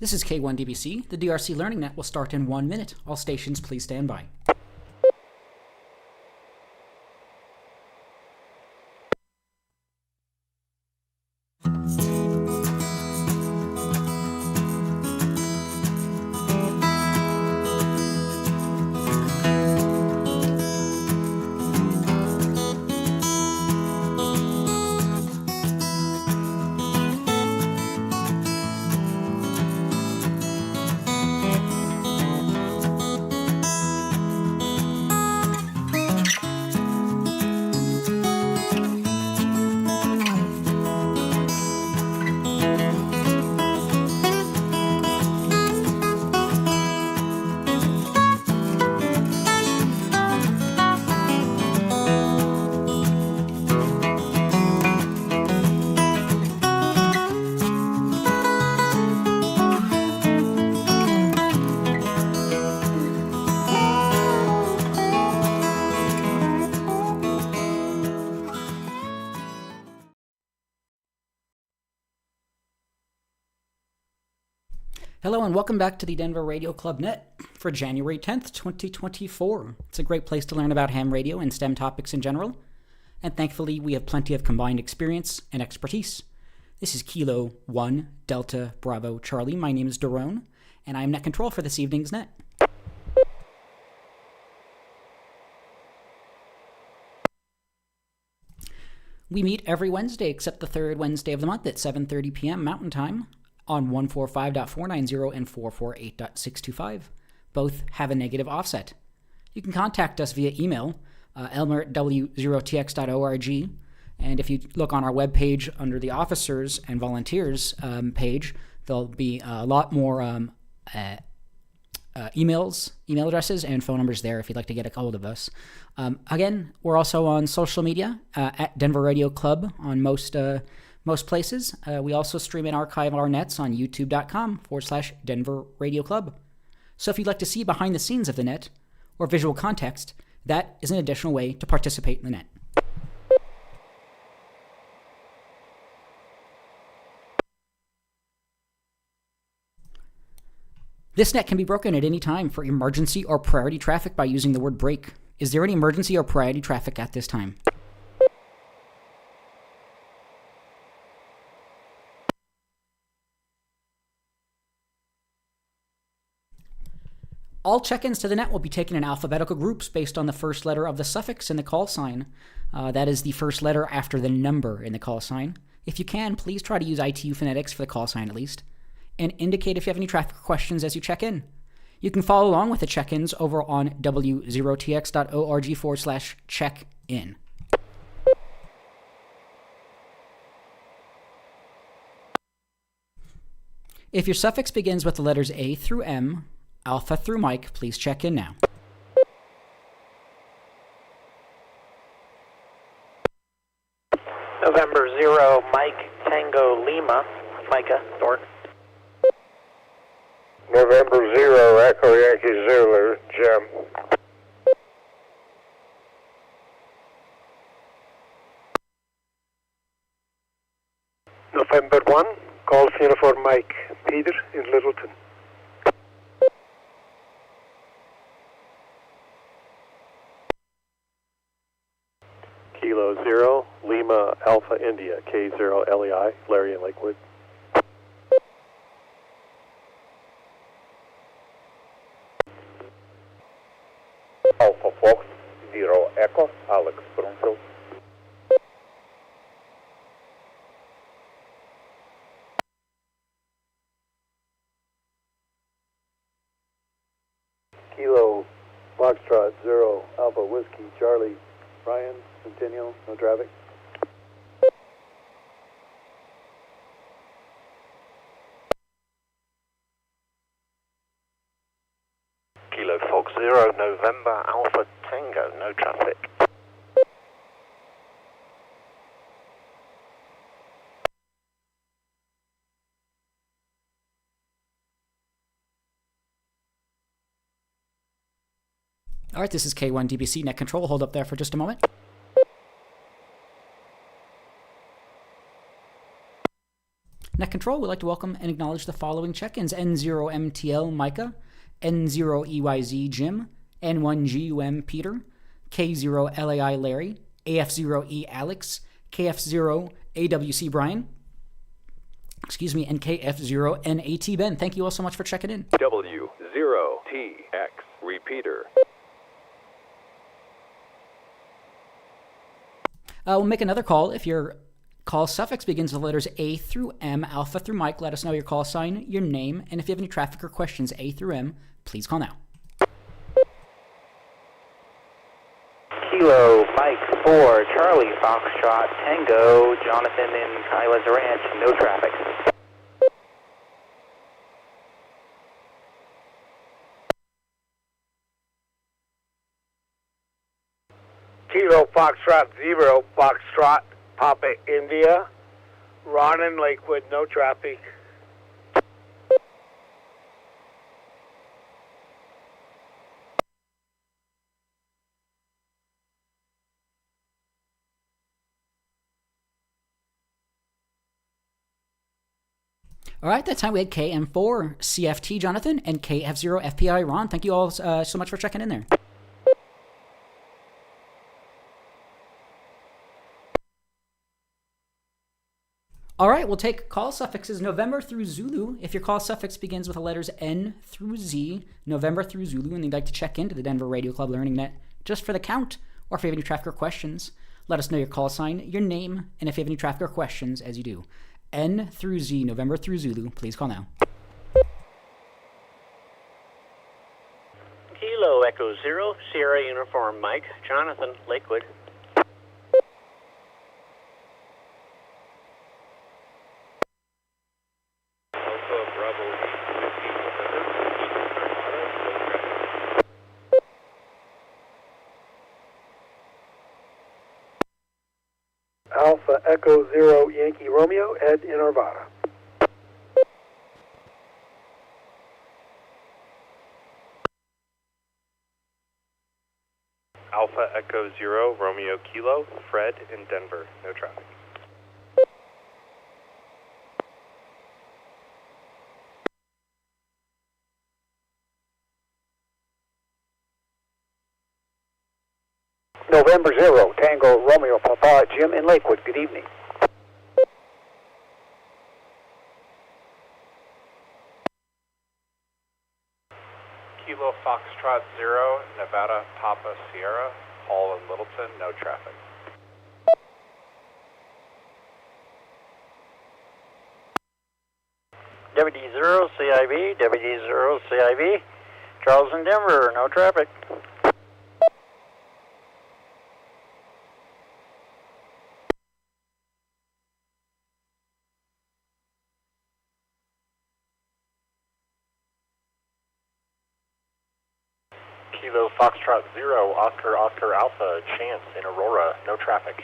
This is K1DBC. The DRC Learning Net will start in 1 minute. All stations, please stand by. Hello and welcome back to the Denver Radio Club Net for January 10th, 2024. It's a great place to learn about ham radio and STEM topics in general, and thankfully we have plenty of combined experience and expertise. This is Kilo 1 Delta Bravo Charlie. My name is Daron, and I am net control for this evening's net. We meet every Wednesday except the third Wednesday of the month at 7:30 p.m. Mountain Time on 145.490 and 448.625. Both have a negative offset. You can contact us via email, elmer@w0tx.org, and if you look on our webpage under the officers and volunteers page, there'll be a lot more email addresses and phone numbers there if you'd like to get a hold of us. Again, we're also on social media at Denver Radio Club on most places. We also stream and archive our nets on youtube.com/Denver Radio Club. So if you'd like to see behind the scenes of the net or visual context, that is an additional way to participate in the net. This net can be broken at any time for emergency or priority traffic by using the word break. Is there any emergency or priority traffic at this time? All check-ins to the net will be taken in alphabetical groups based on the first letter of the suffix in the call sign. That is the first letter after the number in the call sign. If you can, please try to use ITU phonetics for the call sign at least, and indicate if you have any traffic questions as you check in. You can follow along with the check-ins over on w0tx.org/check-in. If your suffix begins with the letters A through M, Alpha through Mike, please check in now. November 0, Mike, Tango, Lima, Micah, Thorn. November 0, Echo Yankee Zulu, Jim. November 1, Golf Uniform Mike, Peter in Littleton. Kilo 0, Lima Alpha India, K0 LEI, Larry in Lakewood. Alpha Fox 0 Echo, Alex Brunfield. Kilo Foxtrot 0, Alpha Whiskey, Charlie, Ryan, Centennial, no traffic. Kilo Fox 0, November Alpha Tango, no traffic. All right, this is K1DBC Net Control. Hold up there for just a moment. Net Control, we'd like to welcome and acknowledge the following check-ins: N0MTL Micah, N0EYZ Jim, N1GUM Peter, K0LAI Larry, AF0E Alex, KF0AWC Brian, and KF0NAT Ben. Thank you all so much for checking in. W0TX Repeater. We'll make another call if your call suffix begins with the letters A through M, Alpha through Mike. Let us know your call sign, your name, and if you have any traffic or questions, A through M, please call now. Kilo Mike 4, Charlie Foxtrot Tango, Jonathan in Kyla's Ranch, no traffic. Kilo Foxtrot 0, Foxtrot Papa India, Ron in Lakewood, no traffic. All right, that time we had KM4 CFT Jonathan and KF0 FPI Ron. Thank you all so much for checking in there. All right, we'll take call suffixes November through Zulu. If your call suffix begins with the letters N through Z, November through Zulu, and you'd like to check into the Denver Radio Club Learning Net just for the count, or if you have any traffic or questions, let us know your call sign, your name, and if you have any traffic or questions, as you do. N through Z, November through Zulu, please call now. Kilo Echo 0, Sierra Uniform Mike, Jonathan, Lakewood. Alpha Echo 0 Yankee Romeo, Ed in Arvada. Alpha Echo 0, Romeo Kilo, Fred in Denver, no traffic. November 0, Tango Romeo Papa Jim in Lakewood, good evening. Kilo Foxtrot 0, Nevada Papa Sierra, Hall in Littleton, no traffic. WD0 CIV, WD0 CIV, Charles in Denver, no traffic. Kilo Foxtrot 0, Oscar Oscar Alpha, Chance in Aurora, no traffic.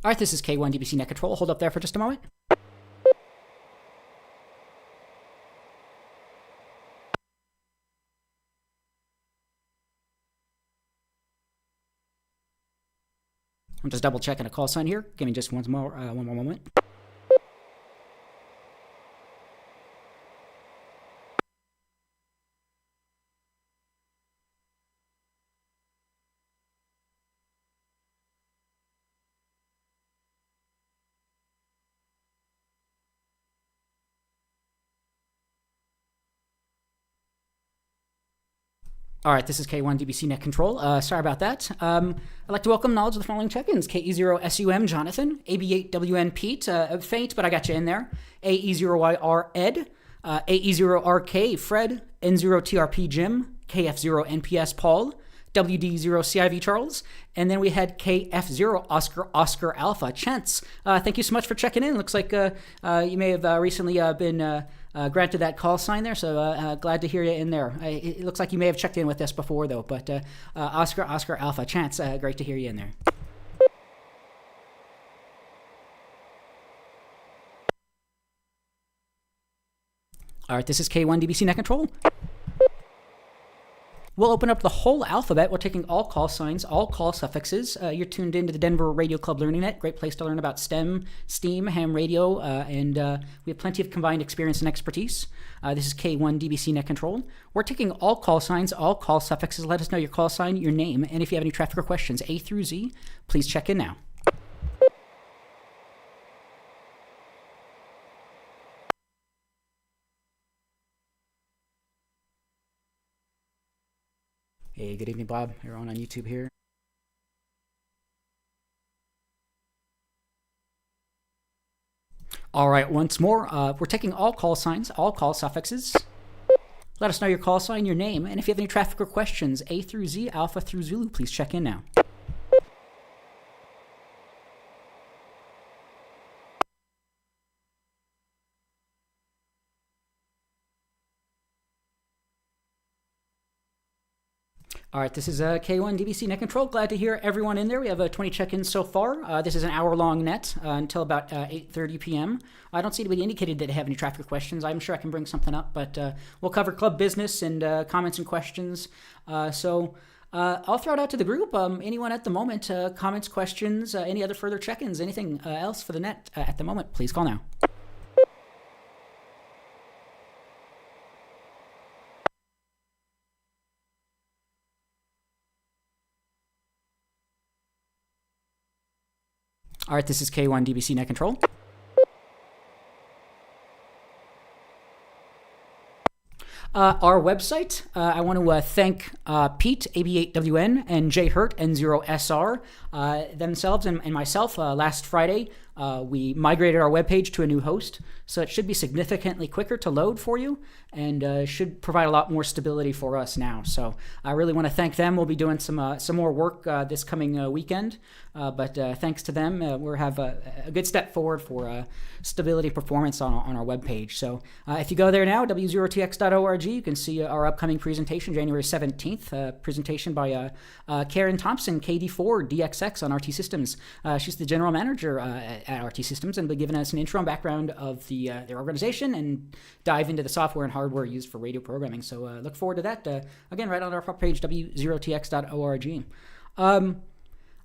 All right, this is K1 DBC Net Control. Hold up there for just a moment. I'm just double checking a call sign here. Give me just one more moment. All right, this is K1 DBC Net Control. Sorry about that. I'd like to welcome knowledge of the following check-ins. KE0SUM Jonathan, AB8WN Pete, faint, but I got you in there. AE0YR Ed, AE0RK Fred, N0TRP Jim, KF0NPS Paul, WD0CIV Charles, and then we had KF0 Oscar Alpha Chance. Thank you so much for checking in. Looks like you may have recently been granted that call sign there, so glad to hear you in there. It looks like you may have checked in with us before, though, but Oscar Alpha Chance, great to hear you in there. All right, this is K1 DBC Net Control. We'll open up the whole alphabet. We're taking all call signs, all call suffixes. You're tuned into the Denver Radio Club Learning Net. Great place to learn about STEM, STEAM, ham radio, and we have plenty of combined experience and expertise. This is K1 DBC Net Control. We're taking all call signs, all call suffixes. Let us know your call sign, your name, and if you have any traffic or questions, A through Z, please check in now. Hey, good evening, Bob. You're on YouTube here. All right, once more, we're taking all call signs, all call suffixes. Let us know your call sign, your name, and if you have any traffic or questions, A through Z, Alpha through Zulu, please check in now. All right, this is K1 DBC Net Control. Glad to hear everyone in there. We have 20 check-ins so far. This is an hour-long net until about 8:30 p.m. I don't see anybody indicated that they have any traffic questions. I'm sure I can bring something up, but we'll cover club business and comments and questions. So I'll throw it out to the group. Anyone at the moment, comments, questions, any other further check-ins, anything else for the net at the moment, please call now. All right, this is K1 DBC Net Control. Our website, I want to thank Pete, AB8WN, and Jay Hurt, N0SR, themselves and myself. Last Friday, we migrated our webpage to a new host, so it should be significantly quicker to load for you and should provide a lot more stability for us now. So I really want to thank them. We'll be doing some more work this coming weekend, but thanks to them, we'll have a good step forward for stability performance on our webpage. So if you go there now, w0tx.org, you can see our upcoming presentation, January 17th, presentation by Karen Thompson, KD4 DXX on RT Systems. She's the general manager at RT Systems and will be giving us an intro and background of their organization and dive into the software and hardware used for radio programming. So look forward to that. Again, right on our front page, w0tx.org.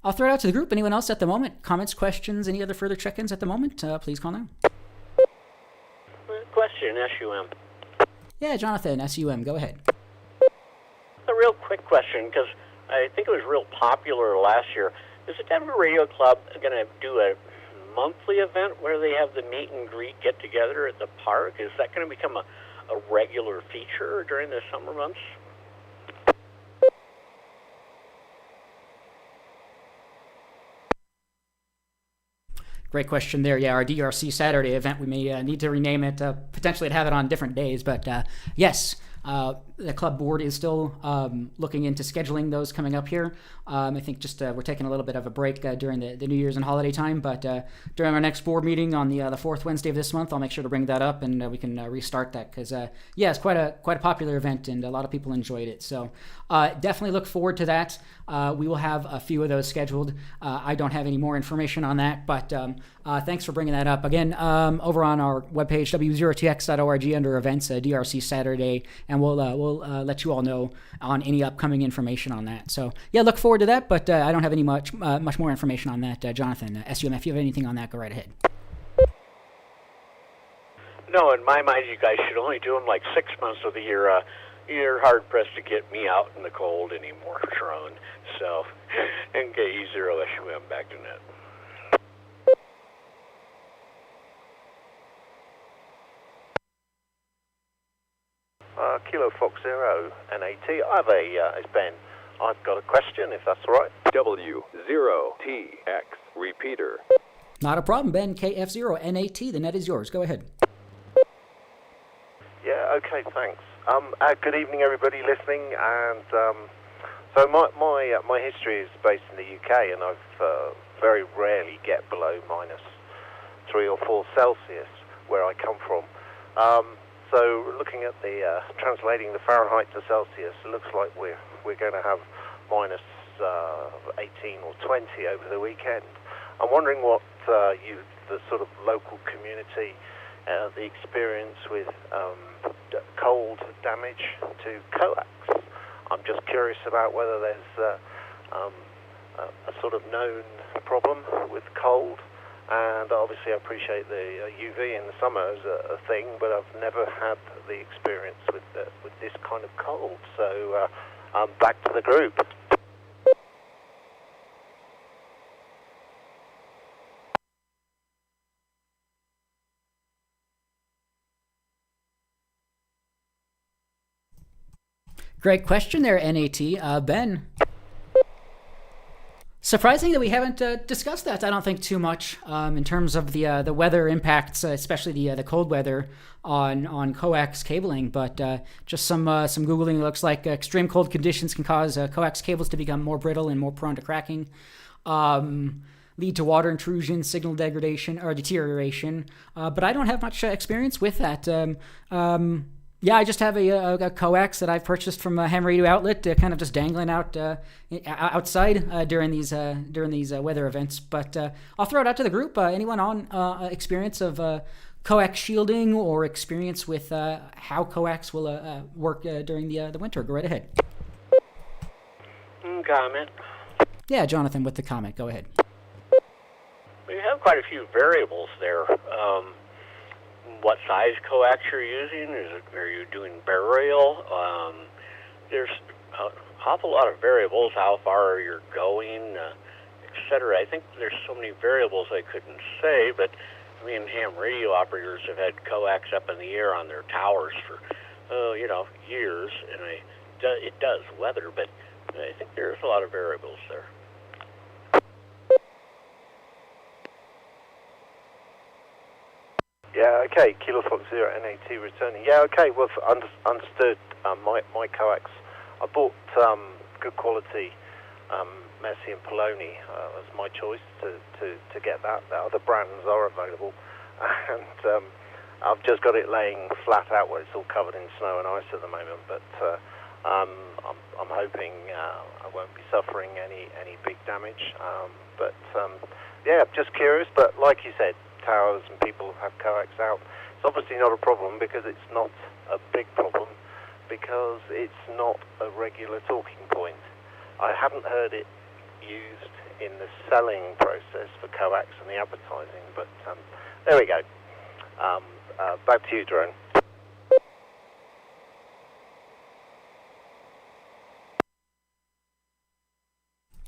I'll throw it out to the group. Anyone else at the moment? Comments, questions, any other further check-ins at the moment? Please call now. Question, SUM. Yeah, Jonathan, SUM, go ahead. A real quick question, because I think it was real popular last year. Is the Denver Radio Club going to do a monthly event where they have the meet and greet get together at the park? Is that going to become a regular feature during the summer months? Great question there. Yeah, our DRC Saturday event, we may need to rename it, potentially to have it on different days, but yes. The club board is still looking into scheduling those coming up here. I think just we're taking a little bit of a break during the New Year's and holiday time, but during our next board meeting on the fourth Wednesday of this month, I'll make sure to bring that up and we can restart that because yeah, it's quite a popular event and a lot of people enjoyed it. So definitely look forward to that. We will have a few of those scheduled. I don't have any more information on that, but thanks for bringing that up. Again, over on our webpage, w0tx.org under events, DRC Saturday, and we'll let you all know on any upcoming information on that. So yeah, look forward to that, but I don't have any much more information on that. Jonathan, SUM, if you have anything on that, go right ahead. No, in my mind, you guys should only do them like 6 months of the year. You're hard-pressed to get me out in the cold anymore, Sharon. So, and get E0SUM back to net. Kilo Fox Zero NAT. It's Ben. I've got a question, if that's all right. W0TX repeater. Not a problem, Ben. KF0 NAT. The net is yours. Go ahead. Yeah. Okay. Thanks. Good evening, everybody listening. And so my history is based in the UK, and I've very rarely get below -3 or 4 Celsius where I come from. So looking at the translating the Fahrenheit to Celsius, it looks like we're going to have -18 or 20 over the weekend. I'm wondering what the sort of local community the experience with cold damage to coax. I'm just curious about whether there's a sort of known problem with cold. And obviously I appreciate the UV in the summer is a thing, but I've never had the experience with this kind of cold. So back to the group. Great question there, NAT. Ben. Surprising that we haven't discussed that. I don't think too much in terms of the weather impacts, especially the cold weather on coax cabling. But just some googling. It looks like extreme cold conditions can cause coax cables to become more brittle and more prone to cracking, lead to water intrusion, signal degradation or deterioration. But I don't have much experience with that. Yeah, I just have a coax that I've purchased from a ham radio outlet, kind of just dangling out outside during these weather events. But I'll throw it out to the group. Anyone on experience of coax shielding or experience with how coax will work during the winter? Go right ahead. Comment. Yeah, Jonathan, with the comment. Go ahead. We have quite a few variables there. What size coax you're using? Are you doing burial? There's an awful lot of variables. How far you're going, etc. I think there's so many variables I couldn't say, but me and ham radio operators have had coax up in the air on their towers for years, and it does weather, but I think there's a lot of variables there. Yeah, okay, Kilo Fox 0 NAT returning. Yeah, okay, well, understood. My coax, I bought good quality Messi and Poloni as my choice to get that. The other brands are available, and I've just got it laying flat out where it's all covered in snow and ice at the moment, but I'm hoping I won't be suffering any big damage. Yeah, just curious, but like you said, towers and people have coax out. It's obviously not a problem because it's not a big problem because it's not a regular talking point. I haven't heard it used in the selling process for coax and the advertising, but there we go. Back to you, Drone.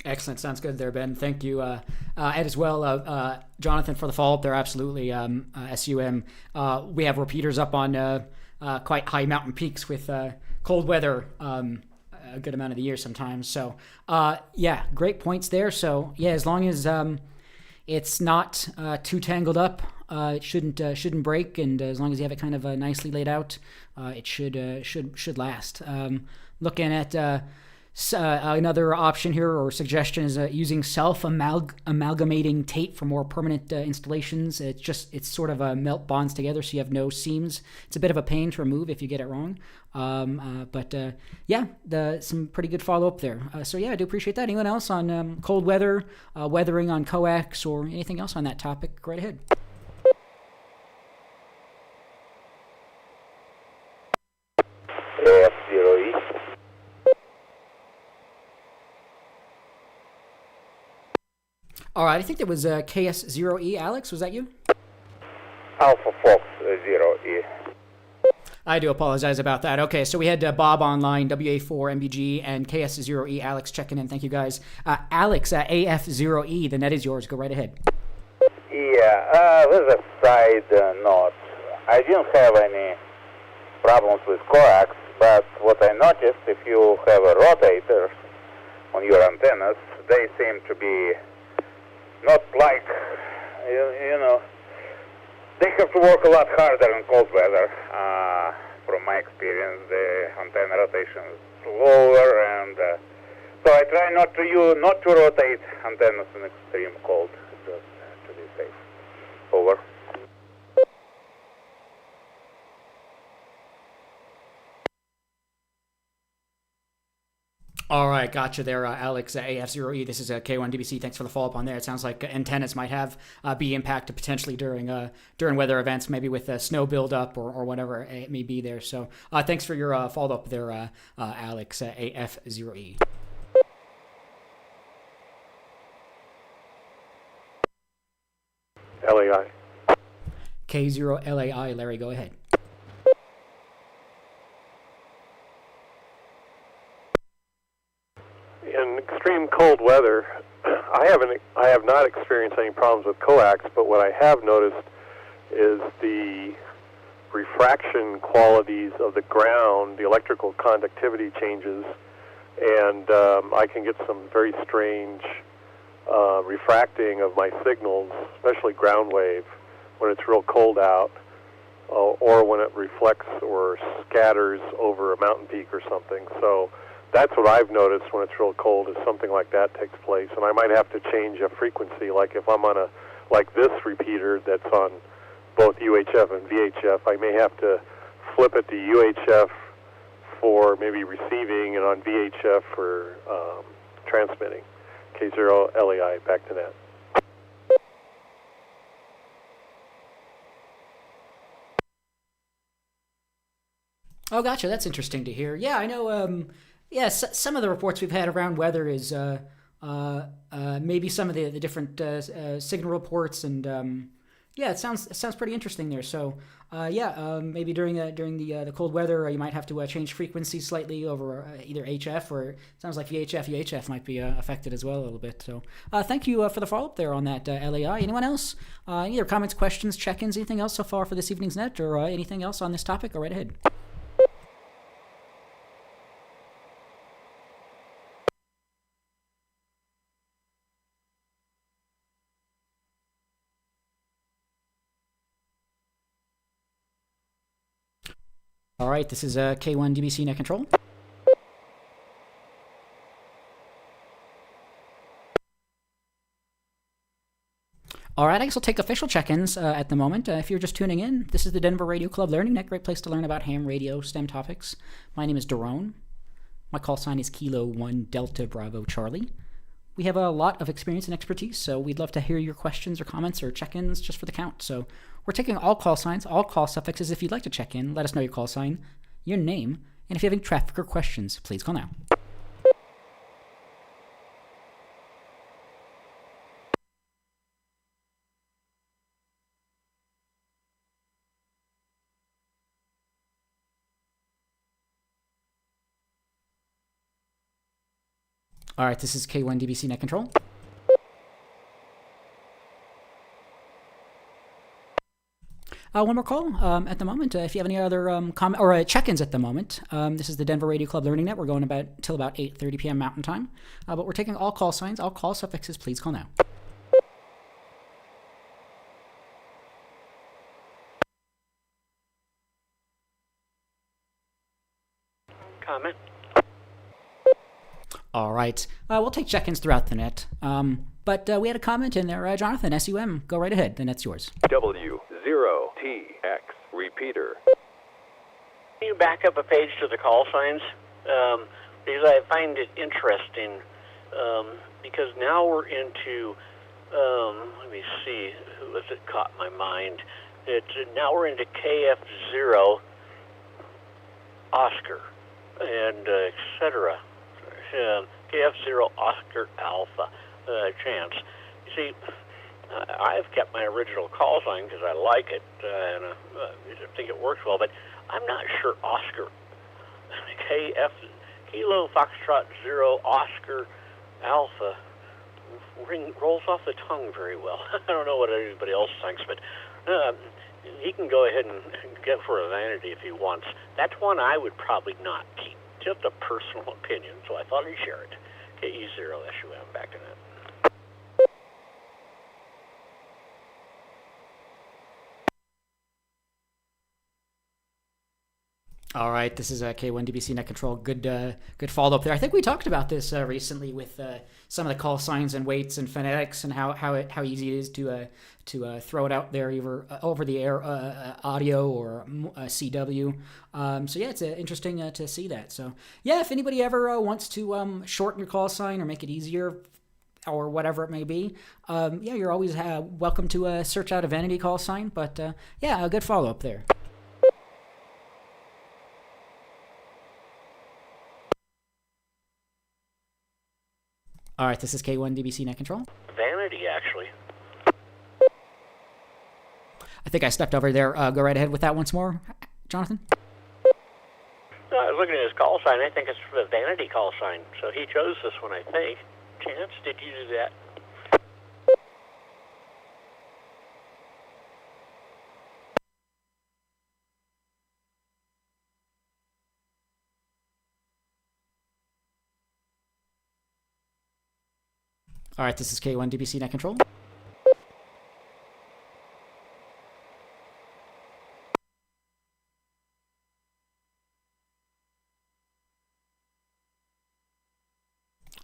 Excellent. Sounds good there, Ben. Thank you. And as well, Jonathan, for the follow-up there. Absolutely. SUM. We have repeaters up on quite high mountain peaks with cold weather a good amount of the year sometimes. So, yeah, great points there. So, yeah, as long as it's not too tangled up, it shouldn't break. And as long as you have it kind of nicely laid out, it should last. Looking at... another option here or suggestion is using self-amalgamating tape for more permanent installations. It's sort of melt bonds together so you have no seams. It's a bit of a pain to remove if you get it wrong. But yeah, some pretty good follow-up there. So yeah, I do appreciate that. Anyone else on cold weather, weathering on coax, or anything else on that topic? Go right ahead. AF0E. All right, I think that was KS0E. Alex, was that you? Alpha Fox 0E. I do apologize about that. Okay, so we had Bob online, WA4MBG, and KS0E. Alex checking in. Thank you, guys. Alex, AF0E, the net is yours. Go right ahead. Yeah, with a side note, I didn't have any problems with coax, but what I noticed, if you have a rotator on your antennas, they seem to be not like, you know, they have to work a lot harder in cold weather. From my experience, the antenna rotation is slower, and so I try not to rotate antennas in extreme cold, just to be safe. Over. All right, gotcha there, Alex, AF0E. This is K1DBC. Thanks for the follow-up on there. It sounds like antennas might have be impacted potentially during weather events, maybe with snow buildup or whatever it may be there. So thanks for your follow-up there, Alex, AF0E. LAI. K0LAI, Larry, go ahead. In extreme cold weather, I have not experienced any problems with coax, but what I have noticed is the refraction qualities of the ground, the electrical conductivity changes, and I can get some very strange refracting of my signals, especially ground wave, when it's real cold out, or when it reflects or scatters over a mountain peak or something. So that's what I've noticed when it's real cold, is something like that takes place. And I might have to change a frequency, like if I'm on like this repeater that's on both UHF and VHF, I may have to flip it to UHF for maybe receiving and on VHF for transmitting. K0LAI, back to net. Oh, gotcha. That's interesting to hear. Yeah, I know. Some of the reports we've had around weather is maybe some of the different signal reports, and it sounds pretty interesting there. So maybe during the cold weather, you might have to change frequency slightly over either HF, or it sounds like VHF might be affected as well a little bit. So thank you for the follow-up there on that, LAI. Anyone else? Either comments, questions, check-ins, anything else so far for this evening's net, or anything else on this topic? Go right ahead. All right, this is K1DBC Net Control. All right, I guess I'll take official check-ins at the moment. If you're just tuning in, this is the Denver Radio Club Learning Net, great place to learn about ham radio STEM topics. My name is Daron. My call sign is Kilo 1 Delta Bravo Charlie. We have a lot of experience and expertise, so we'd love to hear your questions or comments or check-ins just for the count. So we're taking all call signs, all call suffixes. If you'd like to check in, let us know your call sign, your name, and if you have any traffic or questions, please call now. All right, this is K1DBC Net Control. One more call at the moment. If you have any other comment or check-ins at the moment, this is the Denver Radio Club Learning Net. We're going till about 8:30 p.m. Mountain Time, but we're taking all call signs, all call suffixes. Please call now. Comment. All right, we'll take check-ins throughout the net, but we had a comment in there. Jonathan, SUM, go right ahead. The net's yours. W0TX repeater. Can you back up a page to the call signs? Because I find it interesting, because now we're into, let me see, who was it caught my mind? Now we're into KF0 Oscar and et cetera. KF0 Oscar Alpha chance. You see, I've kept my original call sign because I like it and I think it works well, but I'm not sure Oscar KF Kilo Foxtrot 0 Oscar Alpha rolls off the tongue very well. I don't know what anybody else thinks, but he can go ahead and get for a vanity if he wants. That's one I would probably not keep. Just a personal opinion, so I thought I'd share it. KE0SUM, back to that. All right, this is K1DBC Net Control. Good follow up there. I think we talked about this recently with some of the call signs and weights and phonetics and how easy it is to throw it out there either over the air audio or CW. So yeah, it's interesting to see that. So yeah, if anybody ever wants to shorten your call sign or make it easier or whatever it may be, yeah, you're always welcome to search out a vanity call sign. But yeah, a good follow up there. All right, this is K1DBC Net Control. Vanity, actually. I think I stepped over there. Go right ahead with that once more, Jonathan. No, I was looking at his call sign. I think it's the vanity call sign. So he chose this one, I think. Chance, did you do that? All right, this is K1DBC Net Control.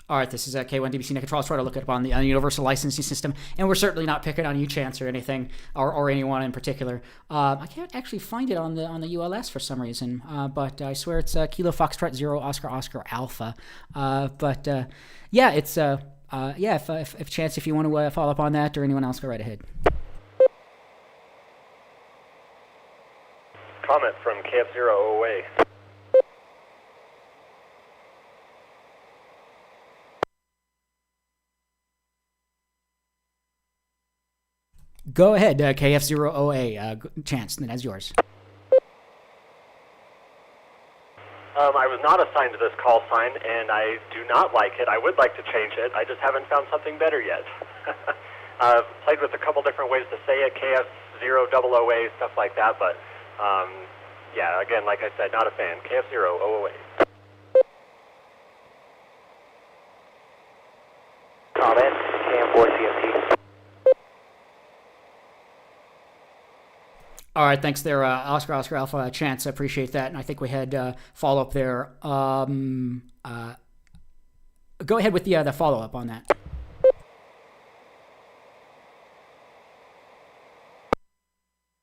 All right, this is K1DBC Net Control. I'll try to look it up on the Universal Licensing System, and we're certainly not picking on you, Chance, or anything, or anyone in particular. I can't actually find it on the ULS for some reason, but I swear it's Kilo Foxtrot 0 Oscar Alpha. But yeah, it's yeah. If Chance, if you want to follow up on that, or anyone else, go right ahead. Comment from KF0OA. Go ahead, KF0OA. Chance, and that's yours. I was not assigned to this call sign, and I do not like it. I would like to change it. I just haven't found something better yet. I've played with a couple different ways to say it, KF0OA, stuff like that, but yeah, again, like I said, not a fan. KF0OA. Comment, KM4CMT. All right, thanks there, Oscar Alpha. Chance, I appreciate that, and I think we had follow up there. Go ahead with the follow up on that.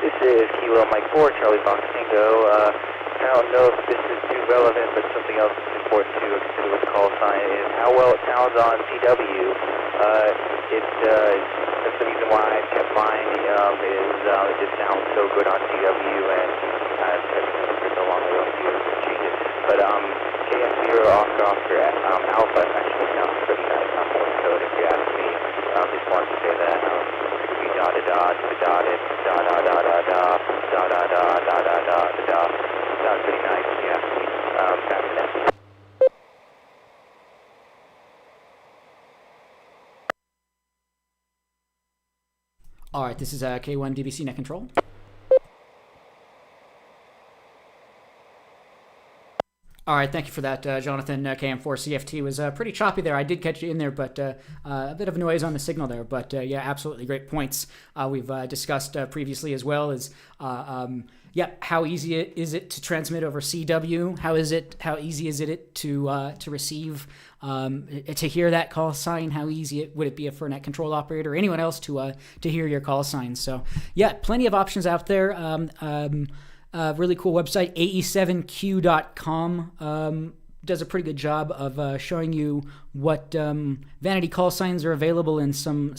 This is Kilo Mike 4, Charlie Fox Tango. I don't know if this is too relevant, but something else that's important to consider with the call sign is how well it sounds on CW. That's the reason why I kept mine. It just sounds so good on CW, and I've been so long ago to change it. But KF0 Oscar Alpha actually sounds pretty nice on Morse code, if you ask me. Just wanted to say that. It could be dotted, dotted, da da da da da, da da da da da da da. Sounds pretty nice, if you ask me. Back to that. All right, this is K1DBC Net Control. All right, thank you for that, Jonathan. KM4CFT was pretty choppy there. I did catch you in there, but a bit of noise on the signal there. But yeah, absolutely great points. We've discussed previously as well as yeah, how easy is it to transmit over CW? How easy is it to receive? To hear that call sign, how easy would it be for a net control operator or anyone else to hear your call sign? So yeah, plenty of options out there. Really cool website, ae7q.com. Does a pretty good job of showing you what vanity call signs are available and some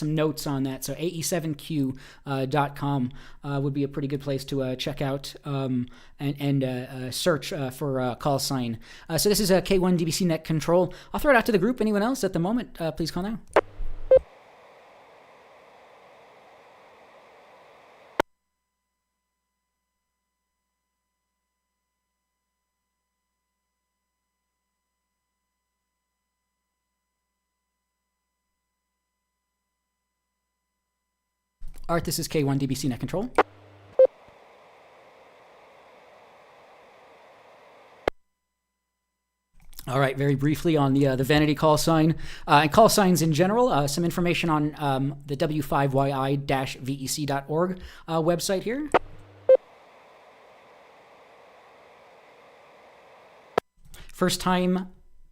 notes on that. So ae7q.com would be a pretty good place to check out and search for call sign. So this is a K1DBC Net Control. I'll throw it out to the group. Anyone else at the moment, please call now. All right, this is K1DBC Net Control. All right, very briefly on the vanity call sign and call signs in general, some information on the w5yi-vec.org website here. First-time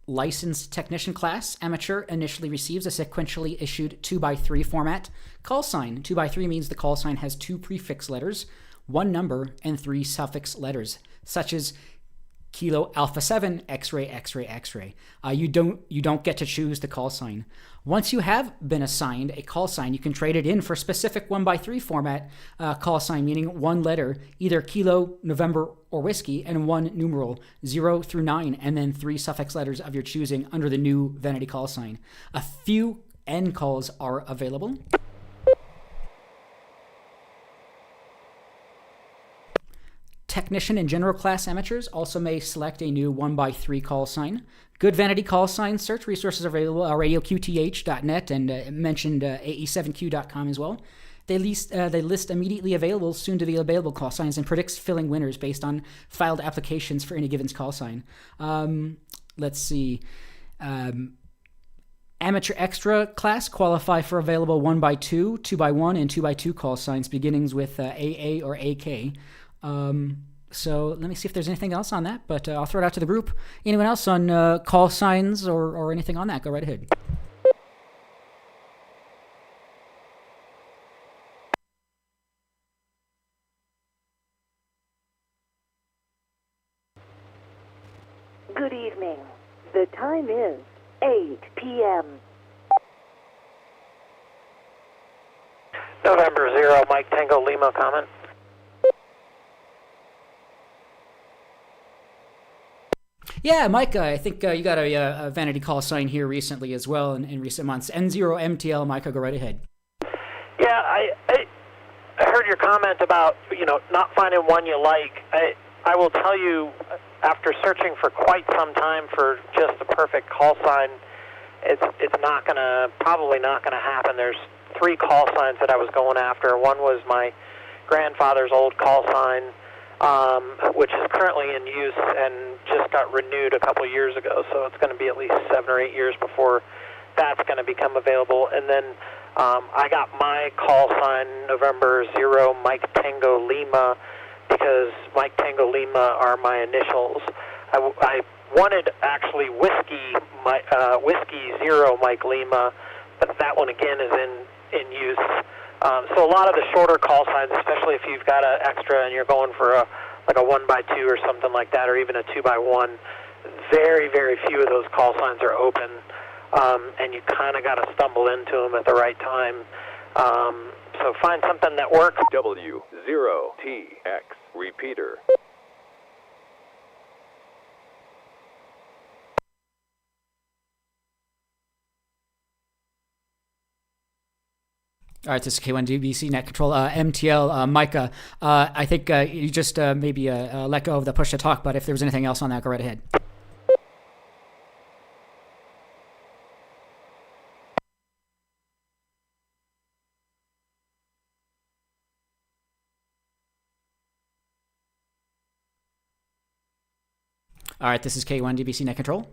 licensed technician class, amateur, initially receives a sequentially issued 2x3 format call sign. 2x3 means the call sign has 2 prefix letters, 1 number, and 3 suffix letters, such as Kilo Alpha 7 X-ray X-ray X-ray. You don't get to choose the call sign. Once you have been assigned a call sign, you can trade it in for a specific 1x3 format call sign, meaning 1 letter, either Kilo, November, or Whiskey, and 1 numeral, 0 through 9, and then 3 suffix letters of your choosing under the new vanity call sign. A few N calls are available. Technician and general class amateurs also may select a new 1x3 call sign. Good vanity call sign search resources are available at radioqth.net and mentioned ae7q.com as well. They list immediately available, soon to be available call signs and predicts filling winners based on filed applications for any given call sign. Let's see. Amateur extra class qualify for available 1x2, 2x1, and 2x2 call signs, beginnings with AA or AK. So let me see if there's anything else on that, but I'll throw it out to the group. Anyone else on call signs or anything on that? Go right ahead. Good evening. The time is 8 p.m. November 0, Mike Tango Lima, comment. Yeah, Mike, I think you got a vanity call sign here recently as well in recent months. N0MTL, Micah, go right ahead. Yeah, I heard your comment about, not finding one you like. I will tell you, after searching for quite some time for just the perfect call sign, it's probably not gonna happen. There's 3 call signs that I was going after. One was my grandfather's old call sign, which is currently in use and just got renewed a couple years ago, so it's going to be at least 7 or 8 years before that's going to become available. And then I got my call sign November 0 Mike Tango Lima because Mike Tango Lima are my initials. I wanted actually Whiskey 0 Mike Lima, but that one again is in use. So a lot of the shorter call signs, especially if you've got an extra and you're going for a 1x2 or something like that, or even a 2x1, very, very few of those call signs are open, and you kind of got to stumble into them at the right time. So find something that works. W0TX repeater. All right, this is K1DBC Net Control, MTL, Micah. I think you just maybe let go of the push to talk, but if there was anything else on that, go right ahead. All right, this is K1DBC Net Control.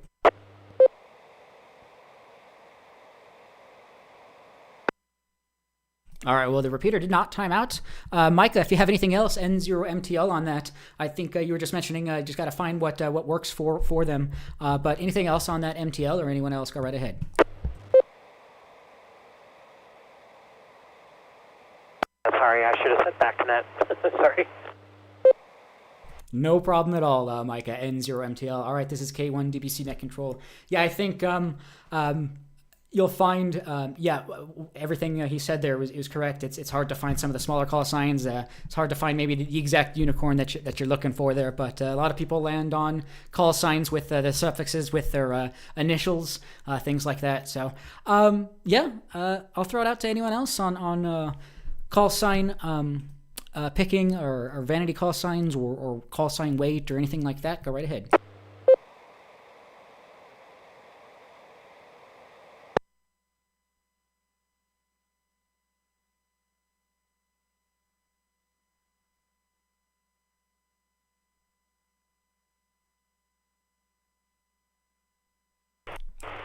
All right, well, the repeater did not time out. Micah, if you have anything else, N0MTL on that, I think you were just mentioning just got to find what works for them. But anything else on that MTL or anyone else, go right ahead. Sorry, I should have said back to net. Sorry. No problem at all, Micah, N0MTL. All right, this is K1DBC Net Control. Yeah, I think you'll find, everything he said there was correct. It's hard to find some of the smaller call signs. It's hard to find maybe the exact unicorn that you're looking for there. But a lot of people land on call signs with the suffixes with their initials, things like that. So, I'll throw it out to anyone else on call sign picking or vanity call signs or call sign weight or anything like that. Go right ahead.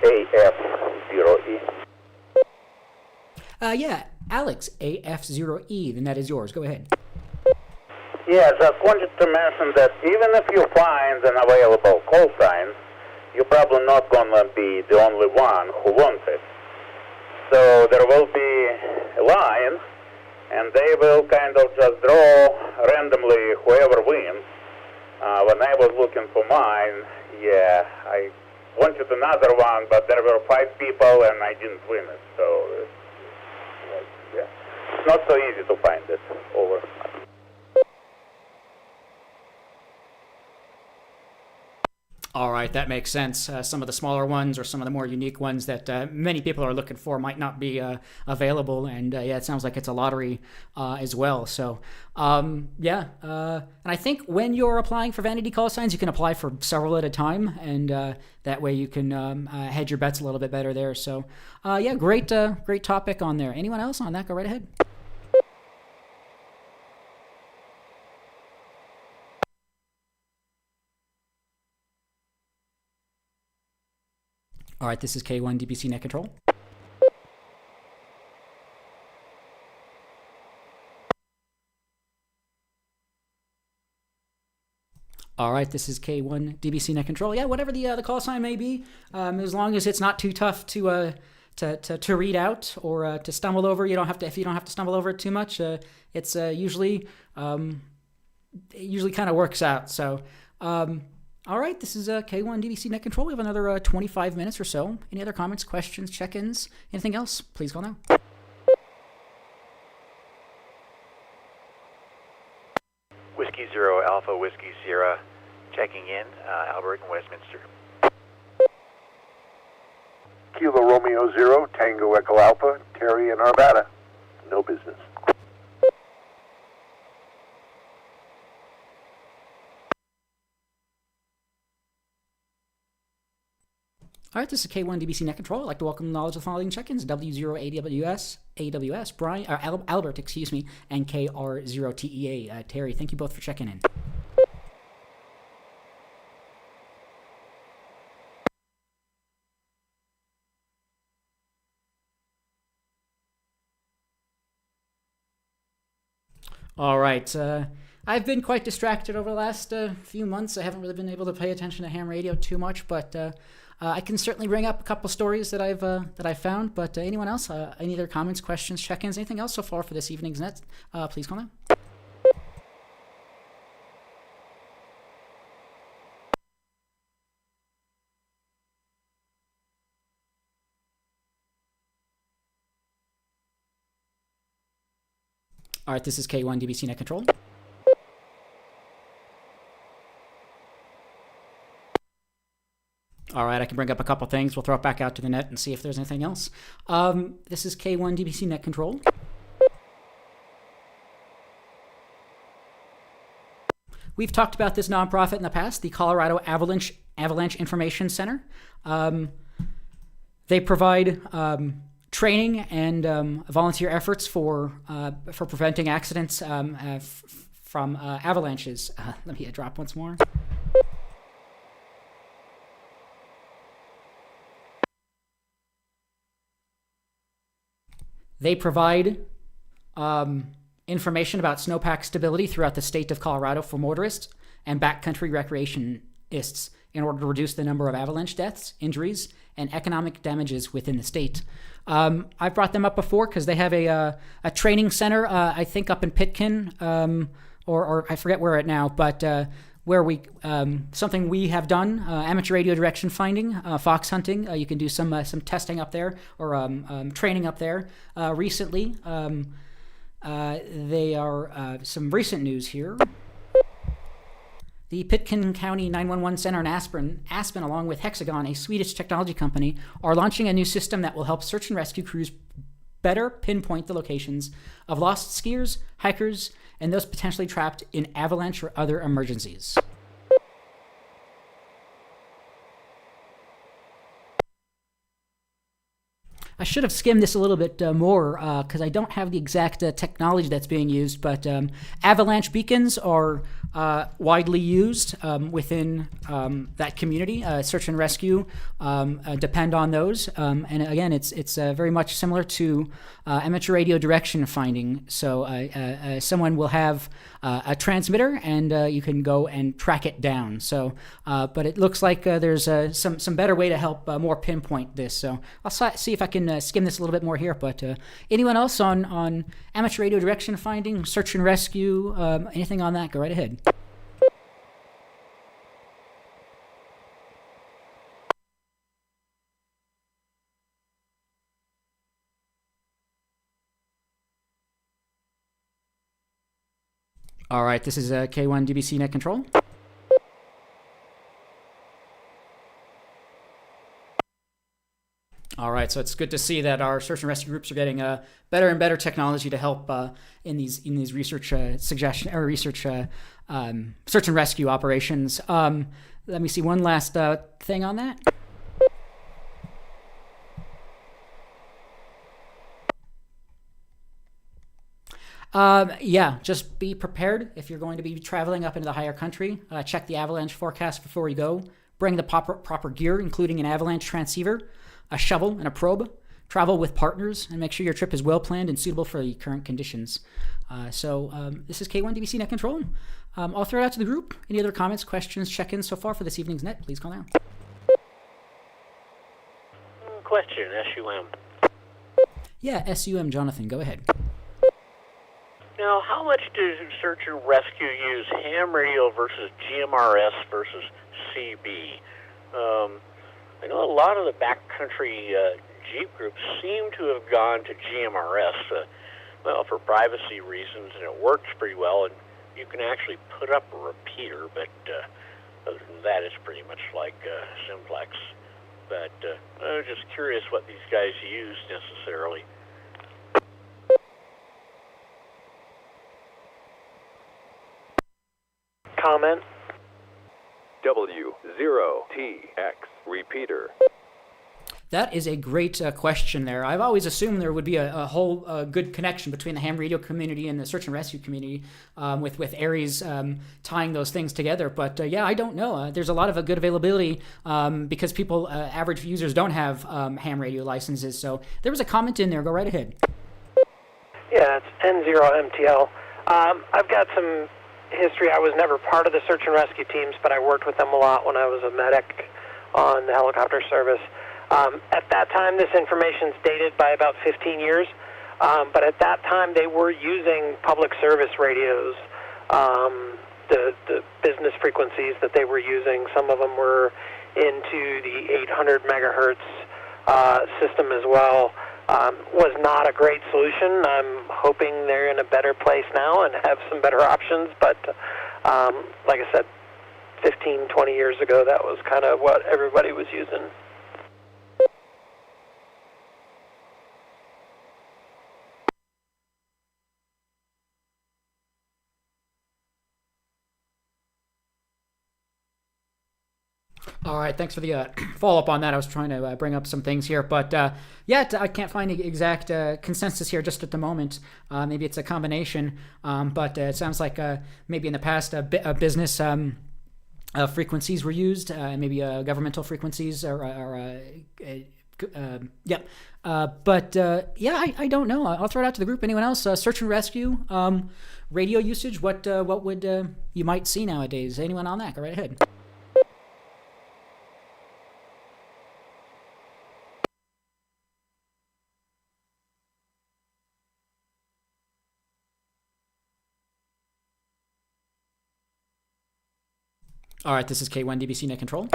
AF0E. Alex, AF0E, then that is yours. Go ahead. Yeah, just wanted to mention that even if you find an available call sign, you're probably not going to be the only one who wants it. So there will be a line, and they will kind of just draw randomly whoever wins. When I was looking for mine, I wanted another one, but there were 5 people and I didn't win it. So it's not so easy to find it. Over. All right, that makes sense. Some of the smaller ones or some of the more unique ones that many people are looking for might not be available. And it sounds like it's a lottery as well. So, and I think when you're applying for vanity call signs, you can apply for several at a time. And that way you can hedge your bets a little bit better there. So, great topic on there. Anyone else on that? Go right ahead. All right, this is K1 DBC Net Control. All right, this is K1 DBC Net Control. Yeah, whatever the call sign may be, as long as it's not too tough to read out or to stumble over. If you don't have to stumble over it too much, it's usually kind of works out. So. All right, this is K1 DBC Net Control. We have another 25 minutes or so. Any other comments, questions, check-ins, anything else? Please call now. Whiskey Zero Alpha Whiskey Sierra, checking in, Albert in Westminster. Kilo Romeo Zero Tango Echo Alpha, Terry in Arvada. No business. All right, this is K1 DBC Net Control. I'd like to welcome the knowledge of the following check-ins: W0AWS, Albert, and KR0TEA. Terry, thank you both for checking in. All right. I've been quite distracted over the last few months. I haven't really been able to pay attention to ham radio too much, but I can certainly bring up a couple stories that I've found. But anyone else? Any other comments, questions, check-ins, anything else so far for this evening's net? Please call now. All right, this is K1 DBC Net Control. All right, I can bring up a couple things. We'll throw it back out to the net and see if there's anything else. This is K1 DBC Net Control. We've talked about this nonprofit in the past, the Colorado Avalanche Information Center. They provide training and volunteer efforts for preventing accidents from avalanches. Let me drop once more. They provide information about snowpack stability throughout the state of Colorado for motorists and backcountry recreationists in order to reduce the number of avalanche deaths, injuries, and economic damages within the state. I've brought them up before because they have a training center, I think up in Pitkin, or I forget where it now, but where we something we have done, amateur radio direction finding, fox hunting. You can do some testing up there or training up there. Recently, they are some recent news here. The Pitkin County 911 Center in Aspen, along with Hexagon, a Swedish technology company, are launching a new system that will help search and rescue crews better pinpoint the locations of lost skiers, hikers, and those potentially trapped in avalanche or other emergencies. I should have skimmed this a little bit more because I don't have the exact technology that's being used, but avalanche beacons are widely used within that community. Search and rescue depend on those, and again, it's very much similar to amateur radio direction finding. So someone will have a transmitter, and you can go and track it down. So, but it looks like there's some better way to help more pinpoint this. So I'll see if I can skim this a little bit more here. But anyone else on amateur radio direction finding, search and rescue, anything on that? Go right ahead. All right, this is K1 DBC Net Control. All right, so it's good to see that our search and rescue groups are getting better and better technology to help in these research search and rescue operations. Let me see one last thing on that. Yeah, just be prepared if you're going to be traveling up into the higher country. Check the avalanche forecast before you go. Bring the proper gear, including an avalanche transceiver, a shovel, and a probe. Travel with partners, and make sure your trip is well planned and suitable for the current conditions. This is K1 DBC Net Control. I'll throw it out to the group. Any other comments, questions, check-ins so far for this evening's net? Please call now. Question, SUM. Yeah, SUM, Jonathan, go ahead. Now, how much does search and rescue use ham radio versus GMRS versus CB? I know a lot of the backcountry Jeep groups seem to have gone to GMRS, for privacy reasons, and it works pretty well, and you can actually put up a repeater, but other than that, it's pretty much like simplex. But I was just curious what these guys use necessarily. Comment. W0TX repeater. That is a great question there. I've always assumed there would be a whole good connection between the ham radio community and the search and rescue community with Aries tying those things together. But yeah, I don't know. There's a lot of good availability because people, average users, don't have ham radio licenses. So there was a comment in there. Go right ahead. Yeah, it's N0MTL. I've got some history. I was never part of the search and rescue teams, but I worked with them a lot when I was a medic on the helicopter service. At that time, this information's dated by about 15 years, but at that time they were using public service radios, the business frequencies that they were using. Some of them were into the 800 megahertz system as well. Was not a great solution. I'm hoping they're in a better place now and have some better options, but like I said, 15, 20 years ago, that was kind of what everybody was using. All right, thanks for the follow-up on that. I was trying to bring up some things here, but yeah, I can't find the exact consensus here just at the moment. Maybe it's a combination, but it sounds like maybe in the past business frequencies were used, maybe governmental frequencies yeah. But yeah, I don't know. I'll throw it out to the group. Anyone else? Search and rescue, radio usage. What would you might see nowadays? Anyone on that? Go right ahead. All right, this is K1 DBC Net Control.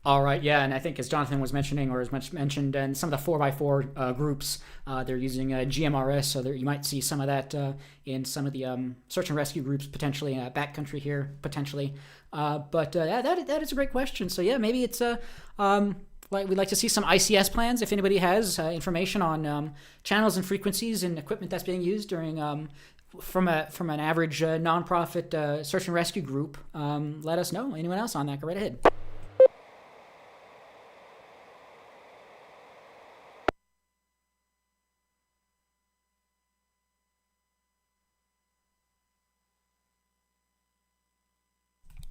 All right, yeah, and I think as Jonathan was mentioning, or as much mentioned, in some of the 4x4 groups, they're using GMRS, so you might see some of that in some of the search and rescue groups, potentially backcountry here, potentially. But that is a great question. So yeah, maybe it's we'd like to see some ICS plans if anybody has information on channels and frequencies and equipment that's being used during from an average nonprofit search and rescue group. Let us know. Anyone else on that? Go right ahead.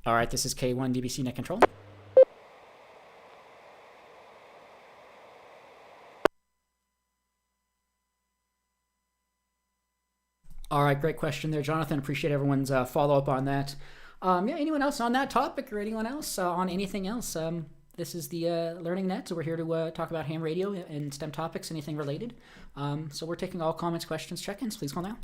All right, this is K1 DBC Net Control. All right, great question there, Jonathan. Appreciate everyone's follow-up on that. Anyone else on that topic or anyone else on anything else? This is the Learning Net, so we're here to talk about ham radio and STEM topics, anything related. So we're taking all comments, questions, check-ins. Please call now.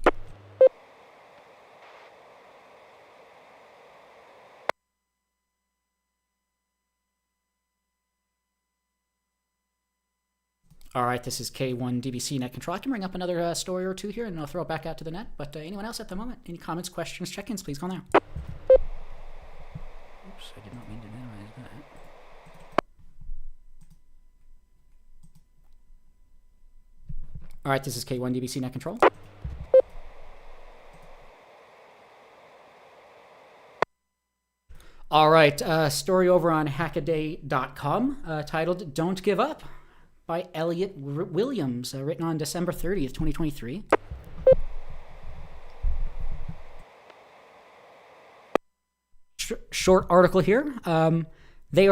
All right, this is K1 DBC Net Control. I can bring up another story or two here, and I'll throw it back out to the net. But anyone else at the moment? Any comments, questions, check-ins? Please call now. Oops, I did not mean to minimize that. All right, this is K1 DBC Net Control. All right, story over on hackaday.com titled "Don't Give Up" by Elliot Williams, written on December 30th, 2023. Short article here. They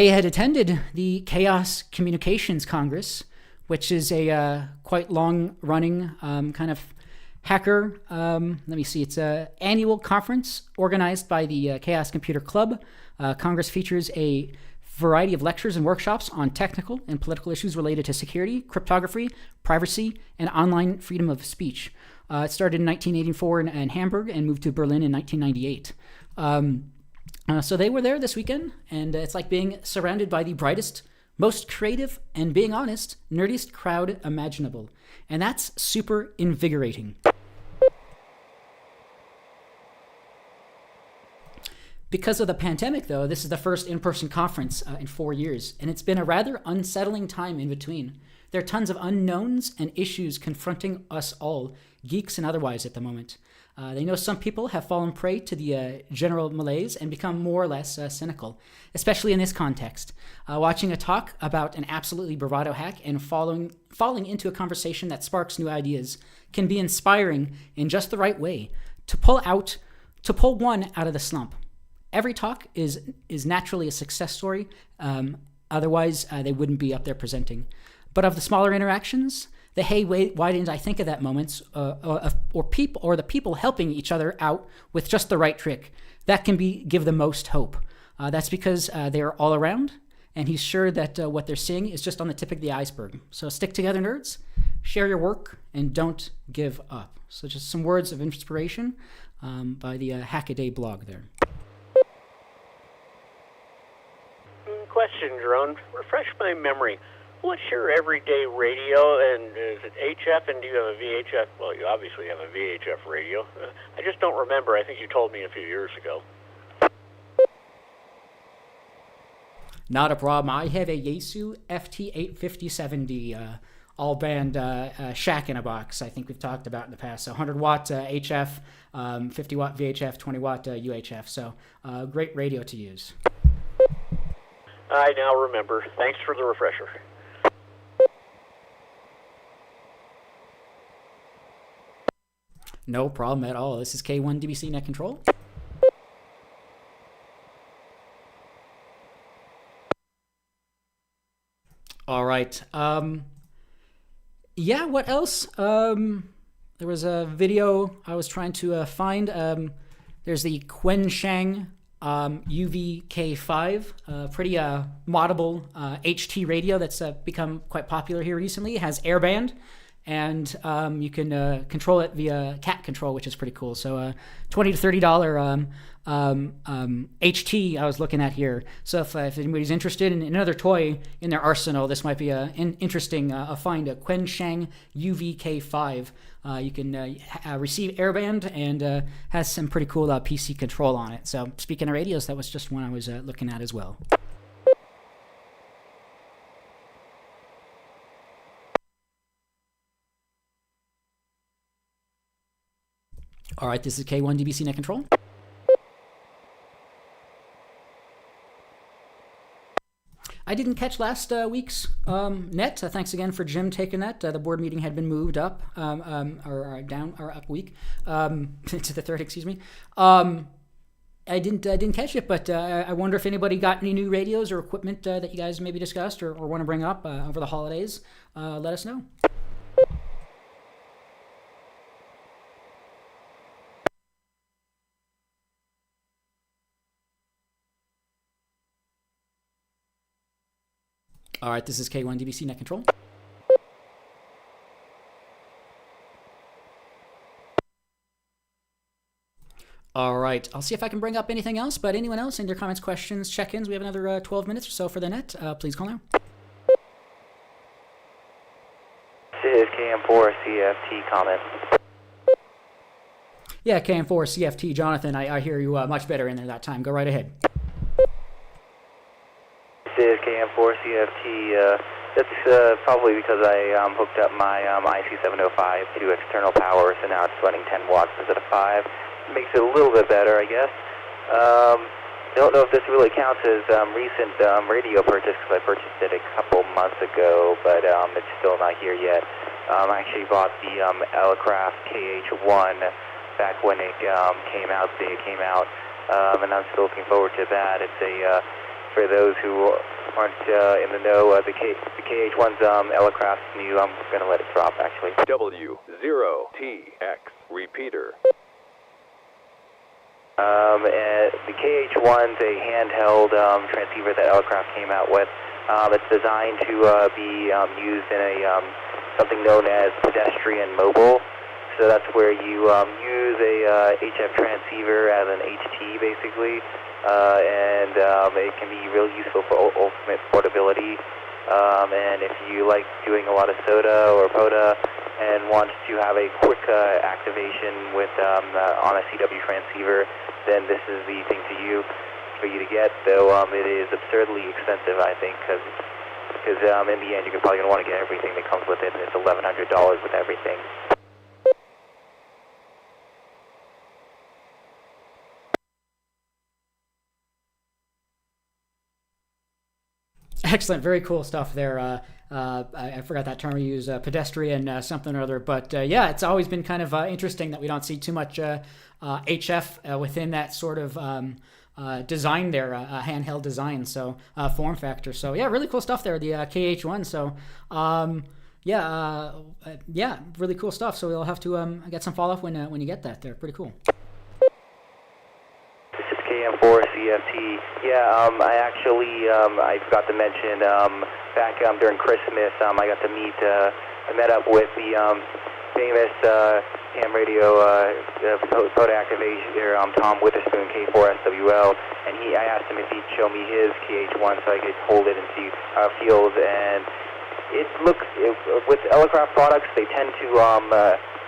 had attended the Chaos Communications Congress, which is a quite long-running kind of hacker. Let me see. It's an annual conference organized by the Chaos Computer Club. Congress features a variety of lectures and workshops on technical and political issues related to security, cryptography, privacy, and online freedom of speech. It started in 1984 in Hamburg and moved to Berlin in 1998. So they were there this weekend, and it's like being surrounded by the brightest, most creative, and being honest, nerdiest crowd imaginable. And that's super invigorating. Because of the pandemic, though, this is the first in-person conference in 4 years, and it's been a rather unsettling time in between. There are tons of unknowns and issues confronting us all, geeks and otherwise, at the moment. They know some people have fallen prey to the general malaise and become more or less cynical, especially in this context. Watching a talk about an absolutely bravado hack and falling into a conversation that sparks new ideas can be inspiring in just the right way to pull one out of the slump. Every talk is naturally a success story. Otherwise, they wouldn't be up there presenting. But of the smaller interactions, the hey, wait, why didn't I think of that moments, or the people helping each other out with just the right trick, that can give the most hope. That's because they are all around, and he's sure that what they're seeing is just on the tip of the iceberg. So stick together, nerds, share your work, and don't give up. So just some words of inspiration by the Hackaday blog there. Question, Jerome. Refresh my memory. What's your everyday radio, and is it HF, and do you have a VHF? Well, you obviously have a VHF radio. I just don't remember. I think you told me a few years ago. Not a problem. I have a Yaesu FT85070 all-band shack in a box. I think we've talked about in the past. So 100-watt HF, 50-watt VHF, 20-watt UHF. So great radio to use. I now remember. Thanks for the refresher. No problem at all. This is K1 DBC Net Control. All right. What else? There was a video I was trying to find. There's the Quenshang UVK5, pretty moddable HT radio that's become quite popular here recently. It has airband, and you can control it via cat control, which is pretty cool. So $20 to $30 HT I was looking at here. So if anybody's interested in another toy in their arsenal, this might be an interesting find. A Quenshang UVK5. You can receive airband and has some pretty cool PC control on it. So speaking of radios, that was just one I was looking at as well. All right, this is K1 DBC Net Control. I didn't catch last week's net. Thanks again for Jim taking that. The board meeting had been moved up, or down, or up a week, to the 3rd, excuse me. I didn't catch it, but I wonder if anybody got any new radios or equipment that you guys maybe discussed or want to bring up over the holidays. Let us know. All right, this is K1DBC Net Control. All right, I'll see if I can bring up anything else, but anyone else in your comments, questions, check-ins, we have another 12 minutes or so for the net. Please call now. This is KM4CFT comment. Yeah, KM4CFT, Jonathan, I hear you much better in there that time. Go right ahead. This is KM4CFT. That's probably because I hooked up my IC705 to external power, so now it's running 10 watts instead of 5. Makes it a little bit better, I guess. Don't know if this really counts as recent radio purchase because I purchased it a couple months ago, but it's still not here yet. I actually bought the Elecraft KH1 back when it came out, the day it came out, and I'm still looking forward to that. It's a for those who aren't in the know, the KH1's Elecraft's new. I'm going to let it drop, actually. W0TX repeater. And the KH1's a handheld transceiver that Elecraft came out with. It's designed to be used in a something known as pedestrian mobile. So that's where you use a HF transceiver as an HT, basically, and it can be really useful for ultimate portability. And if you like doing a lot of SOTA or POTA and want to have a quick activation with on a CW transceiver, then this is the thing for you to get. Though it is absurdly expensive, I think, because in the end you're probably going to want to get everything that comes with it, and it's $1,100 with everything. Excellent, very cool stuff there. I forgot that term we use, pedestrian something or other. But yeah, it's always been kind of interesting that we don't see too much HF within that sort of design there, handheld design, so form factor. So yeah, really cool stuff there, the KH1. So yeah, really cool stuff. So we'll have to get some follow-up when you get that there. Pretty cool. KM4CFT. Yeah, I actually, I forgot to mention, back during Christmas, I got to meet, I met up with the famous ham radio photo activator, Tom Witherspoon, K4SWL, and I asked him if he'd show me his KH1 so I could hold it and see how it feels, and it looks, with Elecraft products, they tend to,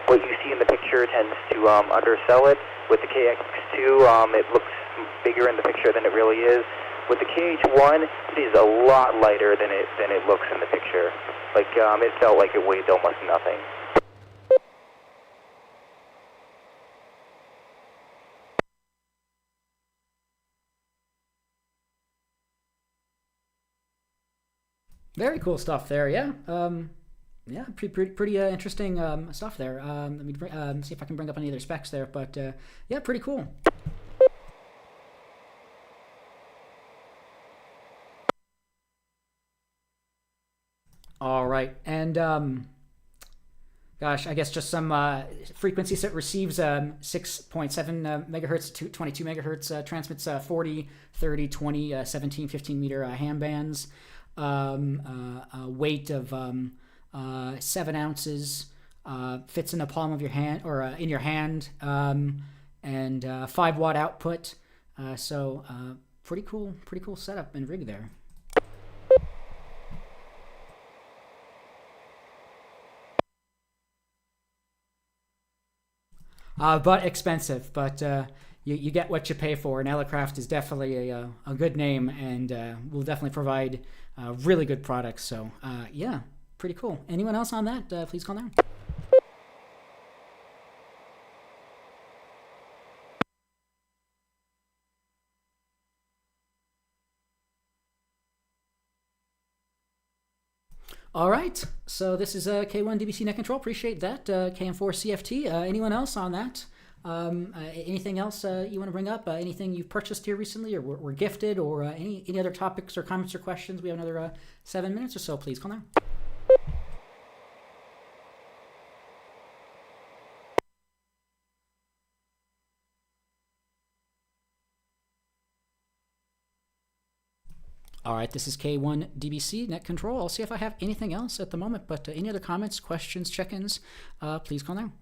what you see in the picture tends to undersell it. With the KX2, it looks bigger in the picture than it really is. With the KH1, it is a lot lighter than it looks in the picture. Like, it felt like it weighed almost nothing. Very cool stuff there, yeah. Yeah, pretty interesting stuff there. Let me see if I can bring up any other specs there, but yeah, pretty cool. All right, and gosh, I guess just some frequencies. It receives 6.7 megahertz to 22 megahertz, transmits 40, 30, 20, 17, 15 meter ham bands, weight of 7 ounces, fits in the palm of your hand or in your hand, and 5 watt output. So pretty cool setup and rig there. But expensive, but you get what you pay for, and Elecraft is definitely a good name, and will definitely provide really good products. So yeah, pretty cool. Anyone else on that? Please call now. All right, so this is K1 DBC Net Control. Appreciate that. KM4 CFT. Anyone else on that? Anything else you want to bring up? Anything you've purchased here recently or were gifted, or any other topics or comments or questions? We have another 7 minutes or so. Please call now. All right, this is K1 DBC Net Control. I'll see if I have anything else at the moment, but any other comments, questions, check-ins, please call now.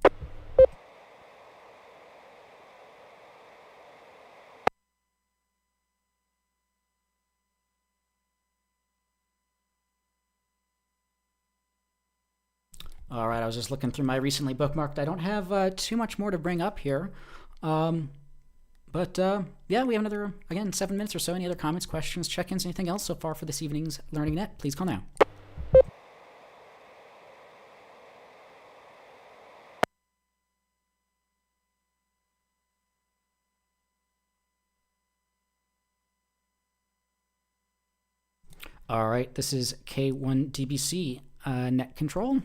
All right, I was just looking through my recently bookmarked. I don't have too much more to bring up here. But yeah, we have another, again, 7 minutes or so. Any other comments, questions, check-ins, anything else so far for this evening's Learning Net? Please call now. All right, this is K1 DBC Net Control.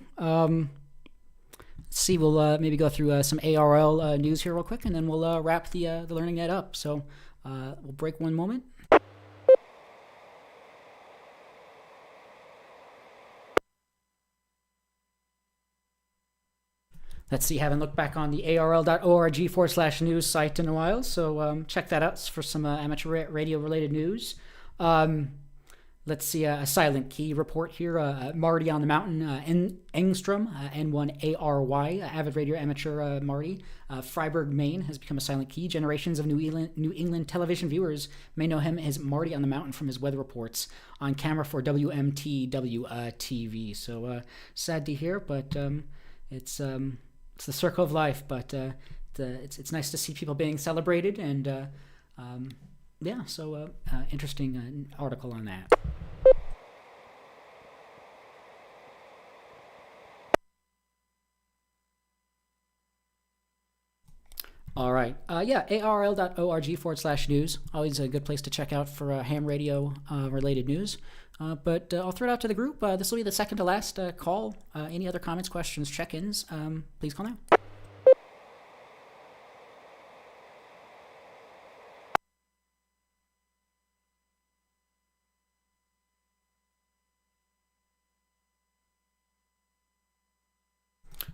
Let's see, we'll maybe go through some ARL news here real quick, and then we'll wrap the Learning Net up. So we'll break one moment. Let's see, haven't looked back on the arl.org/news site in a while, so check that out for some amateur radio-related news. Let's see, a silent key report here. Marty on the Mountain, Engstrom, N1ARY, avid radio amateur Marty. Freiburg, Maine, has become a silent key. Generations of New England television viewers may know him as Marty on the Mountain from his weather reports on camera for WMTW TV. So sad to hear, but it's the circle of life. But it's nice to see people being celebrated, and yeah, so interesting article on that. All right. Yeah, arl.org/news. Always a good place to check out for ham radio related news. But I'll throw it out to the group. This will be the second to last call. Any other comments, questions, check-ins, please call now.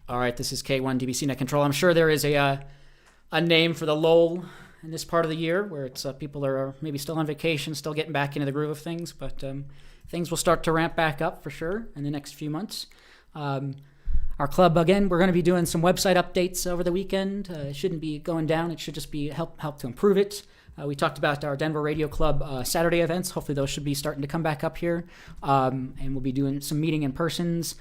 All right, this is K1 DBC Net Control. I'm sure there is a name for the lull in this part of the year where it's people are maybe still on vacation, still getting back into the groove of things, but things will start to ramp back up for sure in the next few months. Our club, again, we're going to be doing some website updates over the weekend. It shouldn't be going down. It should just be help to improve it. We talked about our Denver Radio Club Saturday events. Hopefully those should be starting to come back up here. And we'll be doing some meeting in persons.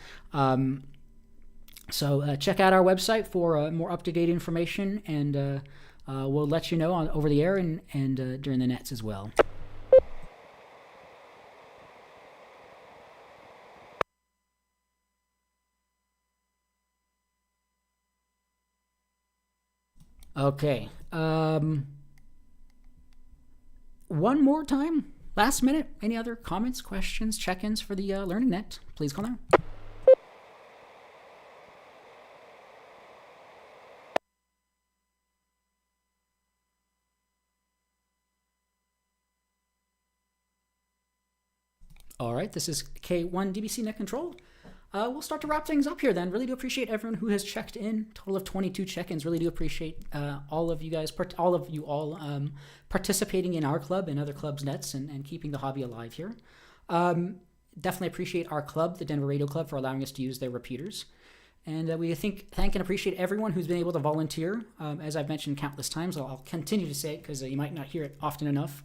So check out our website for more up-to-date information, and we'll let you know over the air and during the nets as well. Okay. One more time, last minute. Any other comments, questions, check-ins for the Learning Net? Please call now. All right, this is K1 DBC Net Control. We'll start to wrap things up here then. Really do appreciate everyone who has checked in. Total of 22 check-ins. Really do appreciate all of you guys, participating in our club and other clubs' nets and keeping the hobby alive here. Definitely appreciate our club, the Denver Radio Club, for allowing us to use their repeaters. And we thank and appreciate everyone who's been able to volunteer. As I've mentioned countless times, I'll continue to say it because you might not hear it often enough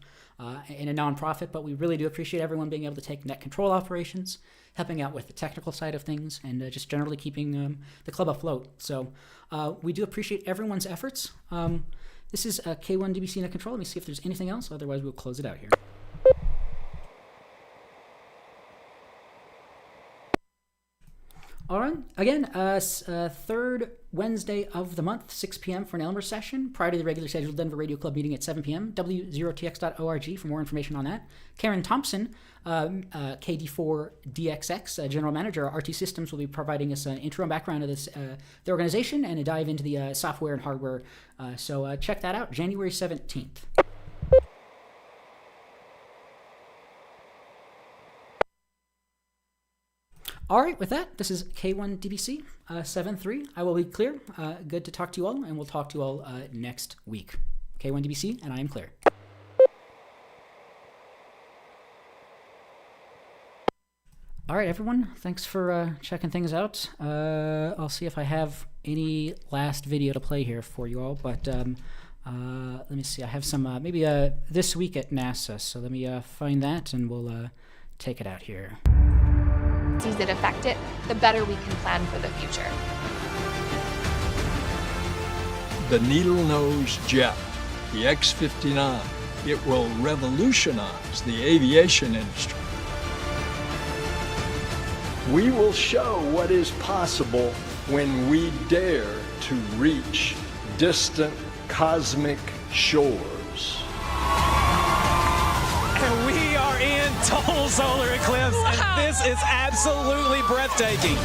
in a nonprofit, but we really do appreciate everyone being able to take net control operations, helping out with the technical side of things, and just generally keeping the club afloat. So we do appreciate everyone's efforts. This is K1 DBC Net Control. Let me see if there's anything else. Otherwise, we'll close it out here. All right. Again, third Wednesday of the month, 6 p.m. for an Elmers session, prior to the regularly scheduled Denver Radio Club meeting at 7 p.m. W0tx.org for more information on that. Karen Thompson, KD4DXX, General Manager of RT Systems, will be providing us an intro and background of this, the organization and a dive into the software and hardware. So check that out, January 17th. All right, with that, this is K1DBC 73. I will be clear. Good to talk to you all, and we'll talk to you all next week. K1DBC, and I am clear. All right, everyone. Thanks for checking things out. I'll see if I have any last video to play here for you all, but let me see. I have some maybe this week at NASA, so let me find that, and we'll take it out here. That affect it, the better we can plan for the future. The needle-nose jet, the X-59, it will revolutionize the aviation industry. We will show what is possible when we dare to reach distant cosmic shores. And we are in total solar eclipse, and this is absolutely breathtaking.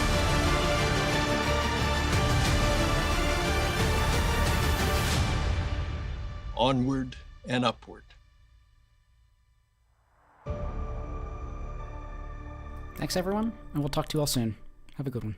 Onward and upward. Thanks, everyone, and we'll talk to you all soon. Have a good one.